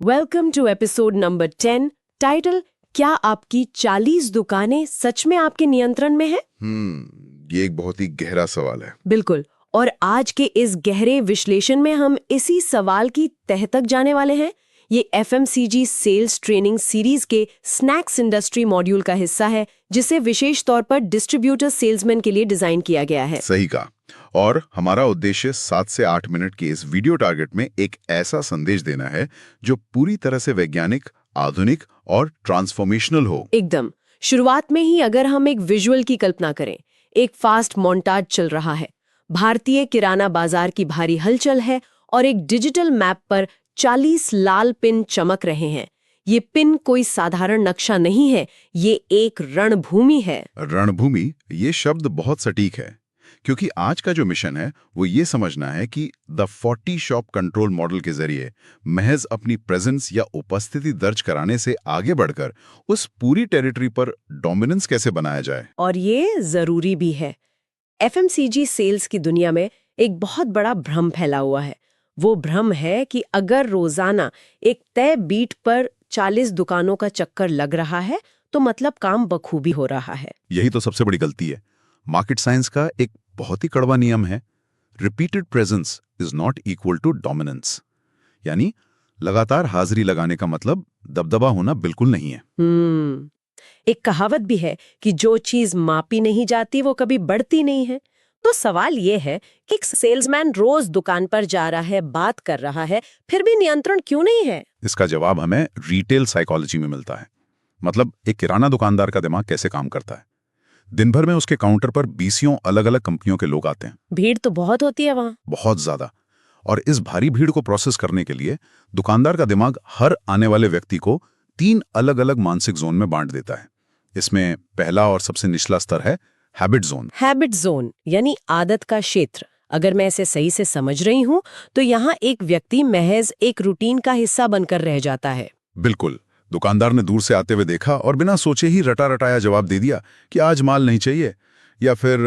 Welcome to episode number 10। Title, क्या आपकी 40 दुकानें सच में आपके नियंत्रण में है? ये एक बहुत ही गहरा सवाल है। बिल्कुल। और आज के इस गहरे विश्लेषण में हम इसी सवाल की तह तक जाने वाले हैं। ये एफएमसीजी सेल्स ट्रेनिंग सीरीज के स्नैक्स इंडस्ट्री मॉड्यूल का हिस्सा है, जिसे विशेष तौर पर डिस्ट्रीब्यूटर सेल्समैन के लिए डिजाइन किया गया है। सही कहा। और हमारा उद्देश्य 7 से 8 मिनट के इस वीडियो टारगेट में एक ऐसा संदेश देना है जो पूरी तरह से वैज्ञानिक, आधुनिक और ट्रांसफॉर्मेशनल हो। एकदम। शुरुआत में ही अगर हम एक विजुअल की कल्पना करें, एक फास्ट मोन्टाज चल रहा है। भारतीय किराना बाजार की भारी हलचल है और एक डिजिटल मैप पर 40 लाल पिन चमक रहे हैं। ये पिन कोई साधारण नक्शा नहीं है, ये एक रणभूमि है। रणभूमि, ये शब्द बहुत सटीक है, क्योंकि आज का जो मिशन है वो ये समझना है कि द 40 शॉप कंट्रोल मॉडल के जरिए महज अपनी प्रेजेंस या उपस्थिति दर्ज कराने से आगे बढ़कर उस पूरी टेरिटरी पर डोमिनेंस कैसे बनाया जाए। और ये जरूरी भी है। एफएमसीजी सेल्स की दुनिया में एक बहुत बड़ा भ्रम फैला हुआ है। वो भ्रम है कि अगर रोजाना एक तय बीट पर 40 दुकानों का चक्कर लग रहा है तो मतलब काम बखूबी हो रहा है। यही तो सबसे बड़ी गलती है। मार्केट साइंस का एक बहुत ही कड़वा नियम है, repeated presence is not equal to dominance. यानी लगातार हाजिरी लगाने का मतलब दबदबा होना बिल्कुल नहीं है। एक कहावत भी है कि जो चीज मापी नहीं जाती वो कभी बढ़ती नहीं है। तो सवाल ये है कि एक सेल्समैन रोज दुकान पर जा रहा है, बात कर रहा है, फिर भी नियंत्रण क्यों नहीं है? इसका जवाब हमें रिटेल साइकोलॉजी में मिलता है। मतलब एक किराना दुकानदार का दिमाग कैसे काम करता है। दिन भर में उसके काउंटर पर 20 अलग अलग कंपनियों के लोग आते हैं। भीड़ तो बहुत होती है वहां। बहुत ज्यादा। और इस भारी भीड़ को प्रोसेस करने के लिए दुकानदार का दिमाग हर आने वाले व्यक्ति को 3 अलग अलग मानसिक जोन में बांट देता है। इसमें पहला और सबसे निचला स्तर है हैबिट जोन। हैबिट जोन यानी आदत का क्षेत्र। अगर मैं इसे सही से समझ रही हूँ तो यहाँ एक व्यक्ति महज एक रूटीन का हिस्सा बनकर रह जाता है। बिल्कुल। दुकानदार ने दूर से आते हुए देखा और बिना सोचे ही रटा रटाया जवाब दे दिया कि आज माल नहीं चाहिए, या फिर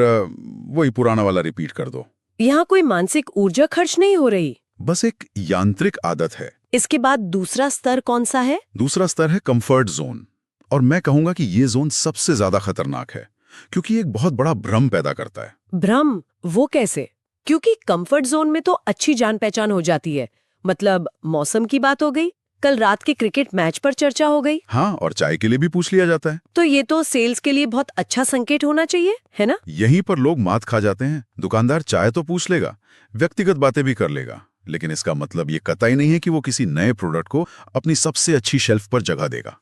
वही पुराना वाला रिपीट कर दो। यहाँ कोई मानसिक ऊर्जा खर्च नहीं हो रही, बस एक यांत्रिक आदत है। इसके बाद दूसरा स्तर कौन सा है? दूसरा स्तर है कंफर्ट जोन। और मैं कहूंगा कि ये जोन सबसे ज्यादा खतरनाक है, क्योंकि एक बहुत बड़ा भ्रम पैदा करता है। भ्रम? वो कैसे? क्योंकि कंफर्ट जोन में तो अच्छी जान पहचान हो जाती है। मतलब मौसम की बात हो गई, कल रात के क्रिकेट मैच पर चर्चा हो गई। हाँ, और चाय के लिए भी पूछ लिया जाता है। तो ये तो सेल्स के लिए बहुत अच्छा संकेत होना चाहिए, है ना? यहीं पर लोग मात खा जाते हैं। दुकानदार चाय तो पूछ लेगा, व्यक्तिगत बातें भी कर लेगा, लेकिन इसका मतलब ये कतई नहीं है कि वो किसी नए प्रोडक्ट को अपनी सबसे अच्छी शेल्फ पर जगह देगा।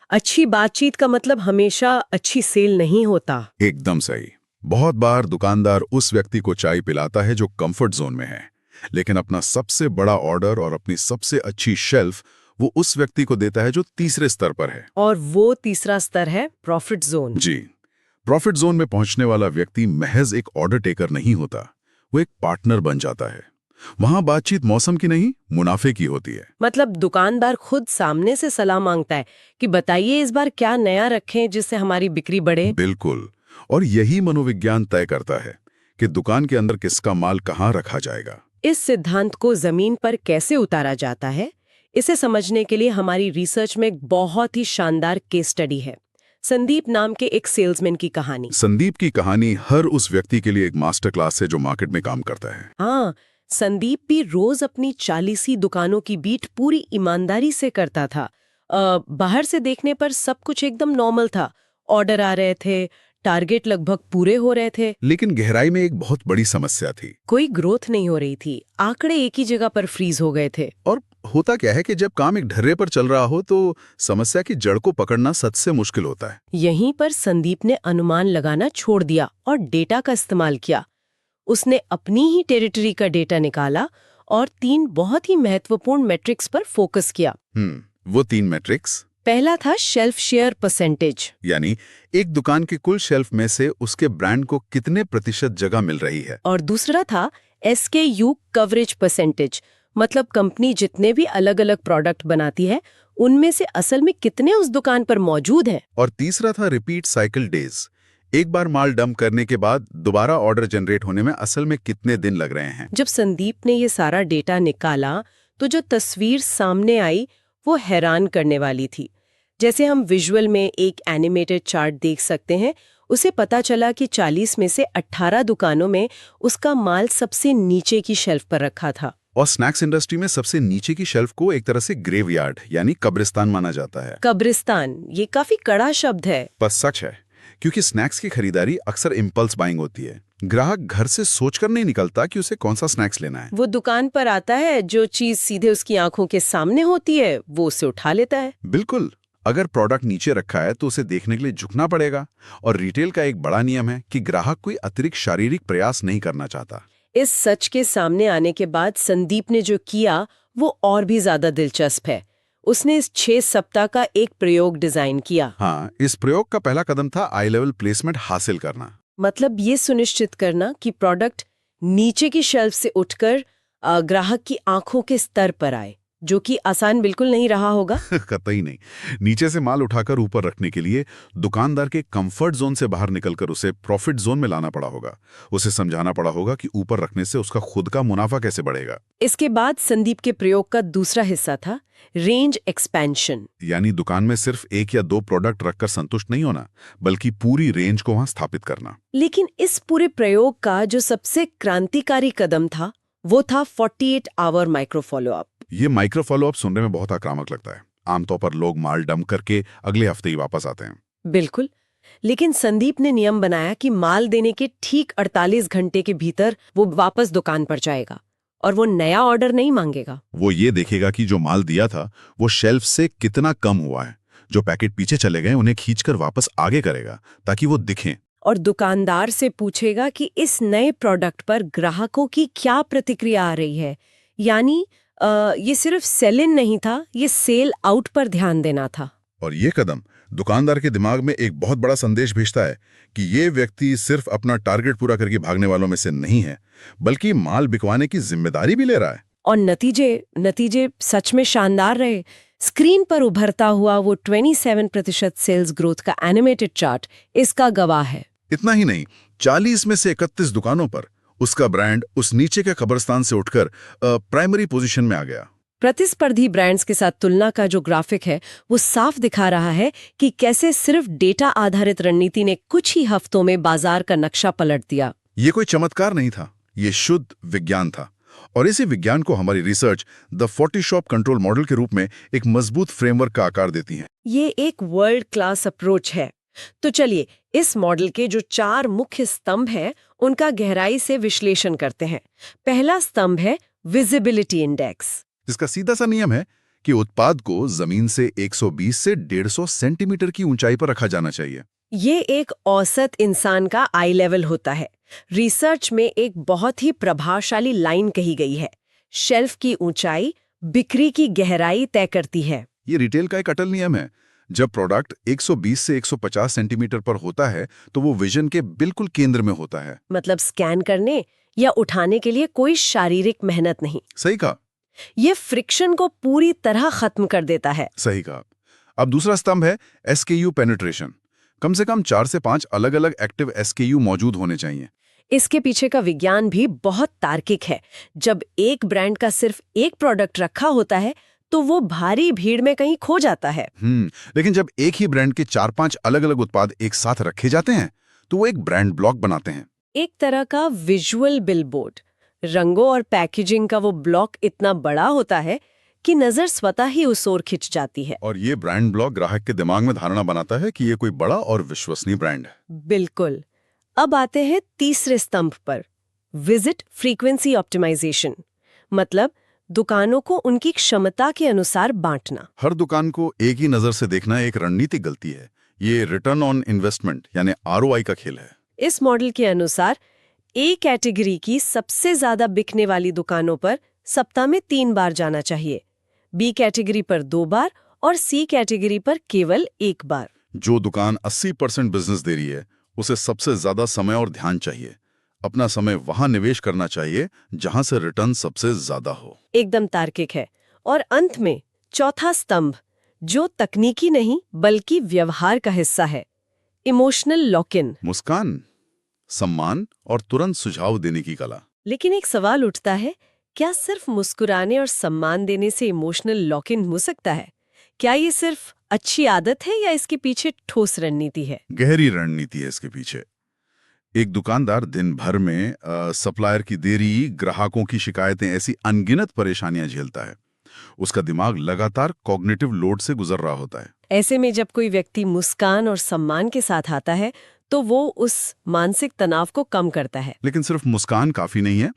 अच्छी बातचीत का मतलब हमेशा अच्छी सेल नहीं होता। एकदम सही। बहुत बार दुकानदार उस व्यक्ति को चाय पिलाता है जो कंफर्ट जोन में है, लेकिन अपना सबसे बड़ा ऑर्डर और अपनी सबसे अच्छी शेल्फ वो उस व्यक्ति को देता है जो तीसरे स्तर पर है। और वो तीसरा स्तर है प्रॉफिट जोन। जी। प्रॉफिट जोन में पहुंचने वाला व्यक्ति महज एक ऑर्डर टेकर नहीं होता, वो एक पार्टनर बन जाता है। वहां बातचीत मौसम की नहीं, मुनाफे की होती है। मतलब दुकानदार खुद सामने से सलाह मांगता है कि बताइए इस बार क्या नया रखें जिससे हमारी बिक्री बढ़े। बिल्कुल। और यही मनोविज्ञान तय करता है कि दुकान के अंदर किसका माल कहाँ रखा जाएगा। इस सिद्धांत को जमीन पर कैसे उतारा जाता है, इसे समझने के लिए हमारी रिसर्च में एक बहुत ही शानदार केस स्टडी है। संदीप नाम के एक सेल्समैन की कहानी। संदीप की कहानी हर उस व्यक्ति के लिए एक मास्टर क्लास है जो मार्केट में काम करता है। हाँ, संदीप भी रोज अपनी 40 दुकानों की बीट पूरी ईमानदारी से करता था। बाहर से देखने पर सब कुछ एकदम नॉर्मल था। ऑर्डर आ रहे थे, टारगेट लगभग पूरे हो रहे थे, लेकिन गहराई में एक बहुत बड़ी समस्या थी। कोई ग्रोथ नहीं हो रही थी। आंकड़े एक ही जगह पर फ्रीज हो गए थे। और होता क्या है कि जब काम एक ढर्रे पर चल रहा हो तो समस्या की जड़ को पकड़ना सच से मुश्किल होता है। यहीं पर संदीप ने अनुमान लगाना छोड़ दिया और डेटा का इस्तेमाल किया। उसने अपनी ही टेरिटरी का डेटा निकाला और 3 बहुत ही महत्वपूर्ण मैट्रिक्स पर फोकस किया। वो 3 मैट्रिक्स। पहला था शेल्फ शेयर परसेंटेज, यानी एक दुकान की कुल शेल्फ में से उसके ब्रांड को कितने प्रतिशत जगह मिल रही है। और दूसरा था SKU कवरेज परसेंटेज, मतलब कंपनी जितने भी अलग अलग प्रोडक्ट बनाती है उनमें से असल में कितने उस दुकान पर मौजूद हैं। और तीसरा था रिपीट साइकिल डेज, एक बार माल डंप करने के बाद दोबारा ऑर्डर जनरेट होने में असल में कितने दिन लग रहे हैं। जब संदीप ने ये सारा डेटा निकाला तो जो तस्वीर सामने आई वो हैरान करने वाली थी। जैसे हम विजुअल में एक एनिमेटेड चार्ट देख सकते हैं, उसे पता चला कि 40 में से 18 दुकानों में उसका माल सबसे नीचे की शेल्फ पर रखा था। और स्नैक्स इंडस्ट्री में सबसे नीचे की शेल्फ को एक तरह से ग्रेवयार्ड यानी कब्रिस्तान माना जाता है। कब्रिस्तान, ये काफी कड़ा शब्द है। पर सच है, क्योंकि स्नैक्स की खरीदारी अक्सर इम्पल्स बाइंग होती है। ग्राहक घर से सोचकर नहीं निकलता कि उसे कौन सा स्नैक्स लेना है। वो दुकान पर आता है, जो चीज सीधे उसकी आंखों के सामने होती है वो उसे उठा लेता है। बिल्कुल। अगर प्रोडक्ट नीचे रखा है तो उसे देखने के लिए झुकना पड़ेगा। और रिटेल का एक बड़ा नियम है कि ग्राहक कोई अतिरिक्त शारीरिक प्रयास नहीं करना चाहता। इस सच के सामने आने के बाद संदीप ने जो किया वो और भी ज्यादा दिलचस्प है। उसने इस 6 सप्ताह का एक प्रयोग डिजाइन किया। हाँ, इस प्रयोग का पहला कदम था आई लेवल प्लेसमेंट हासिल करना। मतलब ये सुनिश्चित करना कि प्रोडक्ट नीचे की शेल्फ से उठकर ग्राहक की आंखों के स्तर पर आए, जो कि आसान बिल्कुल नहीं रहा होगा। कतई नहीं। नीचे से माल उठाकर ऊपर रखने के लिए दुकानदार के कंफर्ट जोन से बाहर निकलकर उसे प्रॉफिट जोन में लाना पड़ा होगा। उसे समझाना पड़ा होगा कि ऊपर रखने से उसका खुद का मुनाफा कैसे बढ़ेगा। इसके बाद संदीप के प्रयोग का दूसरा हिस्सा था रेंज एक्सपेंशन। यानी दुकान में सिर्फ 1 या 2 प्रोडक्ट रखकर संतुष्ट नहीं होना, बल्कि पूरी रेंज को वहां स्थापित करना। लेकिन इस पूरे प्रयोग का जो सबसे क्रांतिकारी कदम था वो था 48 आवर माइक्रो फॉलोअप। ये माइक्रो फॉलोअप सुनने में बहुत आक्रामक लगता है। आमतौर पर लोग माल डंप करके अगले हफ्ते ही वापस आते हैं। बिल्कुल, लेकिन संदीप ने नियम बनाया कि माल देने के ठीक 48 घंटे के भीतर वो वापस दुकान पर जाएगा और वो नया ऑर्डर नहीं मांगेगा। वो ये देखेगा कि जो माल दिया था वो शेल्फ से कितना कम हुआ है। जो पैकेट पीछे चले गए उन्हें खींचकर वापस आगे करेगा ताकि वो दिखें। और दुकानदार से पूछेगा कि इस नए प्रोडक्ट पर ग्राहकों की क्या प्रतिक्रिया आ रही है। यानी ये सिर्फ सेल इन नहीं था, ये सेल आउट पर ध्यान देना था। और ये कदम दुकानदार के दिमाग में एक बहुत बड़ा संदेश भेजता है कि ये व्यक्ति सिर्फ अपना टारगेट पूरा करके भागने वालों में से नहीं है, बल्कि माल बिकवाने की जिम्मेदारी भी ले रहा है। और नतीजे सच में शानदार रहे। स्क्रीन पर उभरता हुआ वो 27% सेल्स ग्रोथ का एनिमेटेड चार्ट इसका गवाह है। इतना ही नहीं, 40 में से 31 दुकानों पर उसका ब्रांड उस नीचे के कब्रिस्तान से उठकर प्राइमरी पोजीशन में आ गया। प्रतिस्पर्धी ब्रांड्स के साथ तुलना का जो ग्राफिक है वो साफ दिखा रहा है कि कैसे सिर्फ डेटा आधारित रणनीति ने कुछ ही हफ्तों में बाजार का नक्शा पलट दिया। ये कोई चमत्कार नहीं था, ये शुद्ध विज्ञान था। और इसी विज्ञान को हमारी research the 40 shop control model के रूप में एक मजबूत फ्रेमवर्क का आकार देती है। ये एक वर्ल्ड क्लास अप्रोच है। तो चलिए इस मॉडल के जो 4 मुख्य स्तंभ हैं उनका गहराई से विश्लेषण करते हैं। पहला स्तंभ है विजिबिलिटी इंडेक्स, जिसका सीधा सा नियम है कि उत्पाद को जमीन से 120 से 150 सेंटीमीटर की ऊंचाई पर रखा जाना चाहिए। ये एक औसत इंसान का आई लेवल होता है। रिसर्च में एक बहुत ही प्रभावशाली लाइन कही गई है, शेल्फ की ऊंचाई बिक्री की गहराई तय करती है। ये रिटेल का एक अटल नियम है। जब प्रोडक्ट 120 से 150 सेंटीमीटर पर होता है तो वो विजन के बिल्कुल केंद्र में होता है। मतलब स्कैन करने या उठाने के लिए कोई शारीरिक मेहनत नहीं। सही कहा। ये फ्रिक्शन को पूरी तरह खत्म कर देता है। सही कहा। अब दूसरा स्तंभ है SKU पेनिट्रेशन। कम से कम 4 से 5 अलग अलग एक्टिव SKU मौजूद होने चाहिए। इसके पीछे का विज्ञान भी बहुत तार्किक है। जब एक ब्रांड का सिर्फ एक प्रोडक्ट रखा होता है तो वो भारी भीड़ में कहीं खो जाता है। लेकिन जब एक ही ब्रांड के 4-5 अलग अलग उत्पाद एक साथ रखे जाते हैं तो वो एक ब्रांड ब्लॉक बनाते हैं। एक तरह का विजुअल बिलबोर्ड। रंगों और पैकेजिंग का वो ब्लॉक इतना बड़ा होता है कि नजर स्वतः ही उस ओर खिंच जाती है। और ये ब्रांड ब्लॉक ग्राहक के दिमाग में धारणा बनाता है कि ये कोई बड़ा और विश्वसनीय ब्रांड है। बिल्कुल। अब आते हैं तीसरे स्तंभ पर, विजिट फ्रीक्वेंसी ऑप्टिमाइजेशन। मतलब दुकानों को उनकी क्षमता के अनुसार बांटना। हर दुकान को एक ही नजर से देखना एक रणनीतिक गलती है। ये रिटर्न ऑन इन्वेस्टमेंट यानी ROI का खेल है। इस मॉडल के अनुसार ए कैटेगरी की सबसे ज्यादा बिकने वाली दुकानों पर सप्ताह में 3 बार जाना चाहिए, बी कैटेगरी पर 2 बार और सी कैटेगरी पर केवल 1 बार। जो दुकान 80% बिजनेस दे रही है उसे सबसे ज्यादा समय और ध्यान चाहिए। अपना समय वहां निवेश करना चाहिए जहां से रिटर्न सबसे ज्यादा हो। एकदम तार्किक है। और अंत में चौथा स्तंभ, जो तकनीकी नहीं बल्कि व्यवहार का हिस्सा है, इमोशनल लॉक इन। मुस्कान, सम्मान और तुरंत सुझाव देने की कला। लेकिन एक सवाल उठता है, क्या सिर्फ मुस्कुराने और सम्मान देने से इमोशनल लॉक इन हो सकता है? क्या ये सिर्फ अच्छी आदत है या इसके पीछे ठोस रणनीति है? गहरी रणनीति है इसके पीछे। एक दुकानदार दिन भर में सप्लायर की देरी, ग्राहकों की शिकायतें, ऐसी अनगिनत परेशानियां झेलता है। उसका दिमाग लगातार कॉग्निटिव लोड से गुजर रहा होता है। ऐसे में जब कोई व्यक्ति मुस्कान और सम्मान के साथ आता है तो वो उस मानसिक तनाव को कम करता है। लेकिन सिर्फ मुस्कान काफी नहीं है,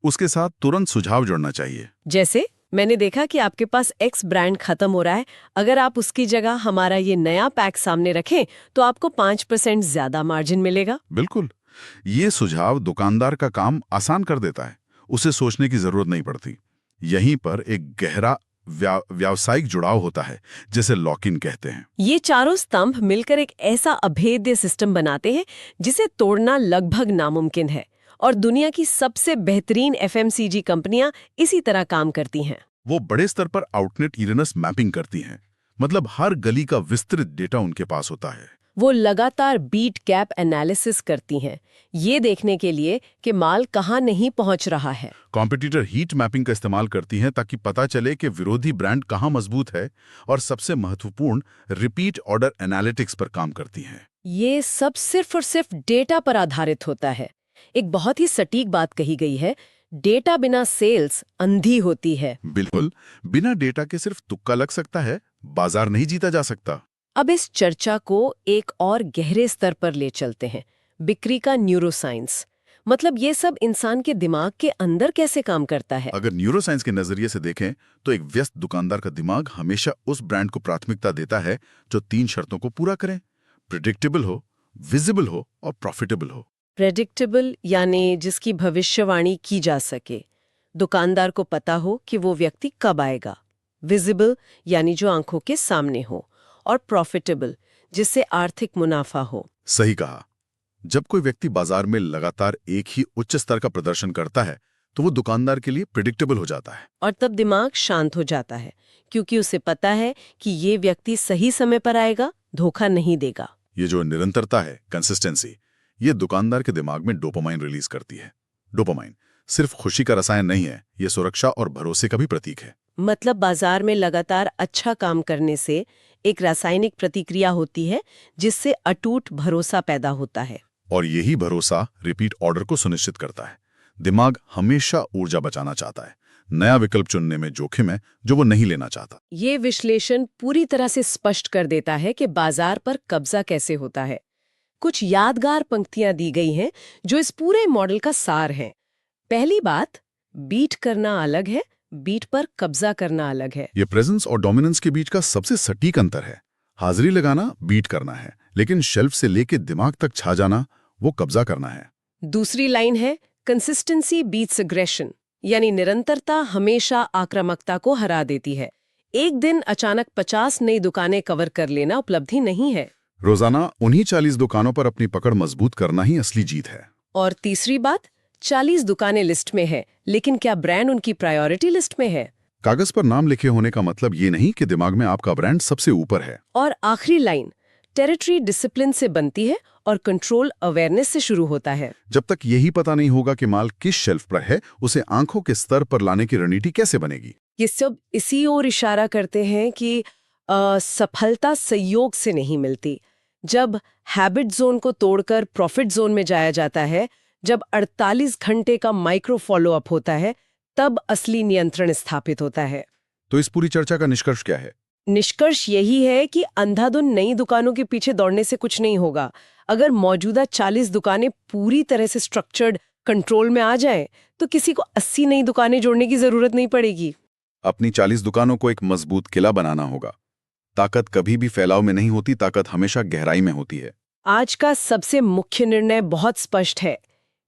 उसके साथ तुरंत सुझाव जोड़ना चाहिए। जैसे मैंने देखा कि आपके पास एक्स ब्रांड खत्म हो रहा है, अगर आप उसकी जगह हमारा ये नया पैक सामने रखें तो आपको 5% ज्यादा मार्जिन मिलेगा। बिल्कुल, ये सुझाव दुकानदार का काम आसान कर देता है, उसे सोचने की जरूरत नहीं पड़ती। यहीं पर एक गहरा व्यावसायिक जुड़ाव होता है, जिसे लॉक इन कहते हैं। ये चारों स्तंभ मिलकर एक ऐसा अभेद्य सिस्टम बनाते हैं जिसे तोड़ना लगभग नामुमकिन है, और दुनिया की सबसे बेहतरीन एफएमसीजी कंपनियां इसी तरह काम करती हैं। वो बड़े स्तर पर आउटनेट ईरेनस मैपिंग करती हैं, मतलब हर गली का विस्तृत डेटा उनके पास होता है। वो लगातार बीट गैप एनालिसिस करती हैं, ये देखने के लिए कि माल कहाँ नहीं पहुंच रहा है। कॉम्पिटिटर हीट मैपिंग का इस्तेमाल करती हैं ताकि पता चले कि विरोधी ब्रांड कहाँ मजबूत है, और सबसे महत्वपूर्ण रिपीट ऑर्डर एनालिटिक्स पर काम करती हैं। ये सब सिर्फ और सिर्फ डेटा पर आधारित होता है। एक बहुत ही सटीक बात कही गई है, डेटा बिना सेल्स अंधी होती है। बिल्कुल, बिना डेटा के सिर्फ तुक्का लग सकता है, बाजार नहीं जीता जा सकता। अब इस चर्चा को एक और गहरे स्तर पर ले चलते हैं, बिक्री का न्यूरोसाइंस। मतलब ये सब इंसान के दिमाग के अंदर कैसे काम करता है। अगर न्यूरोसाइंस के नजरिए से देखें तो एक व्यस्त दुकानदार का दिमाग हमेशा उस ब्रांड को प्राथमिकता देता है जो 3 शर्तों को पूरा करें: प्रिडिक्टेबल हो, विजिबल हो और प्रॉफिटेबल हो। प्रेडिक्टेबल यानी जिसकी भविष्यवाणी की जा सके, दुकानदार को पता हो कि वो व्यक्ति कब आएगा। विजिबल यानी जो आंखों के सामने हो, और प्रॉफिटेबल जिससे आर्थिक मुनाफा हो। सही कहा। जब कोई व्यक्ति बाजार में लगातार एक ही उच्च स्तर का प्रदर्शन करता है तो वो दुकानदार के लिए प्रिडिक्टेबल हो जाता है। और तब दिमाग शांत हो जाता है, क्योंकि उसे पता है कि ये व्यक्ति सही समय पर आएगा, धोखा नहीं देगा। ये जो निरंतरता है, कंसिस्टेंसी, ये दुकानदार के दिमाग में डोपामाइन रिलीज करती है। डोपामाइन सिर्फ खुशी का रसायन नहीं है, ये सुरक्षा और भरोसे का भी प्रतीक है। मतलब बाजार में लगातार अच्छा काम करने से एक रासायनिक प्रतिक्रिया होती है जिससे अटूट भरोसा पैदा होता है, और यही भरोसा रिपीट ऑर्डर को सुनिश्चित करता है। दिमाग हमेशा ऊर्जा बचाना चाहता है, नया विकल्प चुनने में जोखिम है जो वो नहीं लेना चाहता। ये विश्लेषण पूरी तरह से स्पष्ट कर देता है कि बाजार पर कब्जा कैसे होता है। कुछ यादगार पंक्तियां दी गई हैं जो इस पूरे मॉडल का सार हैं। पहली बात, बीट करना अलग है, बीट पर कब्जा करना अलग है। ये प्रेजेंस और डोमिनेंस के बीच का सबसे सटीक अंतर है। हाजिरी लगाना बीट करना है, लेकिन शेल्फ से लेके दिमाग तक छा जाना वो कब्जा करना है। दूसरी लाइन है, कंसिस्टेंसी बीट्स अग्रेशन, यानी निरंतरता हमेशा आक्रामकता को हरा देती है। एक दिन अचानक 50 नई दुकानें कवर कर लेना उपलब्धि नहीं है। रोजाना उन्हीं 40 दुकानों पर अपनी पकड़ मजबूत करना ही असली जीत है। और तीसरी बात, 40 दुकानें लिस्ट में है, लेकिन क्या ब्रांड उनकी प्रायोरिटी लिस्ट में है? कागज पर नाम लिखे होने का मतलब ये नहीं कि दिमाग में आपका ब्रांड सबसे ऊपर है। और आखिरी लाइन, टेरिटरी डिसिप्लिन से बनती है और कंट्रोल अवेयरनेस से शुरू होता है। जब तक यही पता नहीं होगा कि माल किस शेल्फ पर है, उसे आंखों के स्तर पर लाने की रणनीति कैसे बनेगी। ये सब इसी ओर इशारा करते हैं कि सफलता संयोग से नहीं मिलती। जब हैबिट जोन को तोड़कर प्रॉफिट जोन में जाया जाता है, जब 48 घंटे का माइक्रो फॉलोअप होता है, तब असली नियंत्रण स्थापित होता है। तो इस पूरी चर्चा का निष्कर्ष क्या है? निष्कर्ष यही है कि अंधाधुंध नई दुकानों के पीछे दौड़ने से कुछ नहीं होगा। अगर मौजूदा 40 दुकानें पूरी तरह से स्ट्रक्चर्ड कंट्रोल में आ जाएं, तो किसी को 80 नई दुकानें जोड़ने की जरूरत नहीं पड़ेगी। अपनी 40 दुकानों को एक मजबूत किला बनाना होगा। ताकत कभी भी फैलाव में नहीं होती, ताकत हमेशा गहराई में होती है। आज का सबसे मुख्य निर्णय बहुत स्पष्ट है।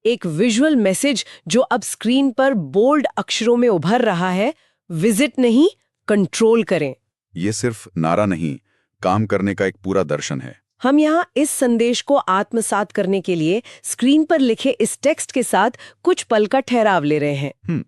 एक विजुअल मैसेज जो अब स्क्रीन पर बोल्ड अक्षरों में उभर रहा है, विजिट नहीं, कंट्रोल करें। ये सिर्फ नारा नहीं, काम करने का एक पूरा दर्शन है। हम यहाँ इस संदेश को आत्मसात करने के लिए स्क्रीन पर लिखे इस टेक्स्ट के साथ कुछ पल का ठहराव ले रहे हैं।